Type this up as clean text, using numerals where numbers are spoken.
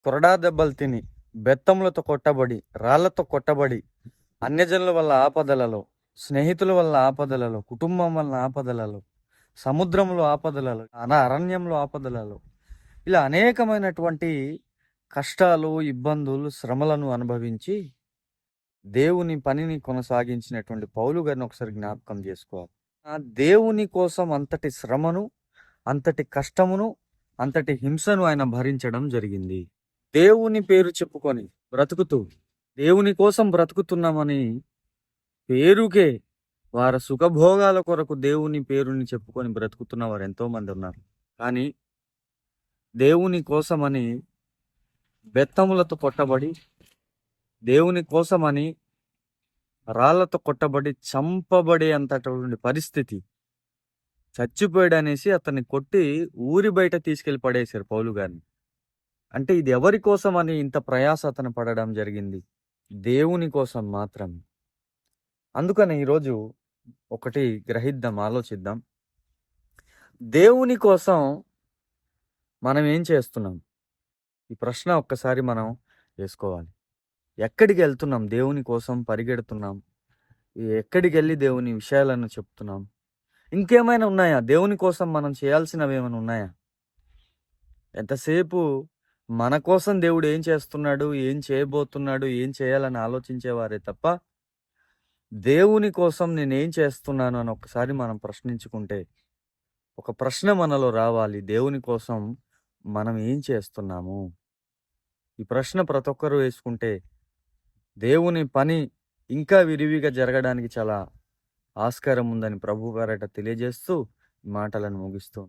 కొరడా దెబ్బలు తిని, బెత్తములతో కొట్టబడి, రాళ్లతో కొట్టబడి, అన్యజనుల వల్ల ఆపదలలో, స్నేహితుల వల్ల ఆపదలలో, కుటుంబం వల్ల ఆపదలలో, సముద్రంలో ఆపదలలో, అరణ్యంలో ఆపదలలో, ఇలా అనేకమైనటువంటి కష్టాలు, ఇబ్బందులు, శ్రమలను అనుభవించి దేవుని పనిని కొనసాగించినటువంటి పౌలు గారిని ఒకసారి జ్ఞాపకం చేసుకోవాలి. ఆ దేవుని కోసం అంతటి శ్రమను, అంతటి కష్టమును, అంతటి హింసను ఆయన భరించడం జరిగింది. దేవుని పేరు చెప్పుకొని బ్రతుకుతూ, దేవుని కోసం బ్రతుకుతున్నామని పేరుకే వారి సుఖభోగాల కొరకు దేవుని పేరుని చెప్పుకొని బ్రతుకుతున్న వారు ఎంతో మంది ఉన్నారు. కానీ దేవుని కోసమని బెత్తములతో కొట్టబడి, దేవుని కోసమని రాళ్లతో కొట్టబడి చంపబడే అంతటువంటి పరిస్థితి, చచ్చిపోయాడనేసి అతన్ని కొట్టి ఊరి బయట తీసుకెళ్లి పడేశారు పౌలు గారిని. అంటే ఇది ఎవరి కోసం అని ఇంత ప్రయాస అతను పడడం జరిగింది? దేవుని కోసం మాత్రమే. అందుకని ఈరోజు ఒకటి గ్రహిద్దాం, ఆలోచిద్దాం. దేవుని కోసం మనం ఏం చేస్తున్నాం? ఈ ప్రశ్న ఒక్కసారి మనం వేసుకోవాలి. ఎక్కడికి వెళ్తున్నాం? దేవుని కోసం పరిగెడుతున్నాం. ఎక్కడికి వెళ్ళి దేవుని విషయాలను చెప్తున్నాం? ఇంకేమైనా ఉన్నాయా? దేవుని కోసం మనం చేయాల్సినవి ఏమైనా ఉన్నాయా? ఎంతసేపు మన కోసం దేవుడు ఏం చేస్తున్నాడు, ఏం చేయబోతున్నాడు, ఏం చేయాలని ఆలోచించేవారే తప్ప దేవుని కోసం నేనేం చేస్తున్నాను అని ఒకసారి మనం ప్రశ్నించుకుంటే, ఒక ప్రశ్న మనలో రావాలి. దేవుని కోసం మనం ఏం చేస్తున్నాము? ఈ ప్రశ్న ప్రతి ఒక్కరూ వేసుకుంటే దేవుని పని ఇంకా విరివిగా జరగడానికి చాలా ఆస్కారం ఉందని ప్రభు గారట తెలియజేస్తూ ఈ మాటలను ముగిస్తూ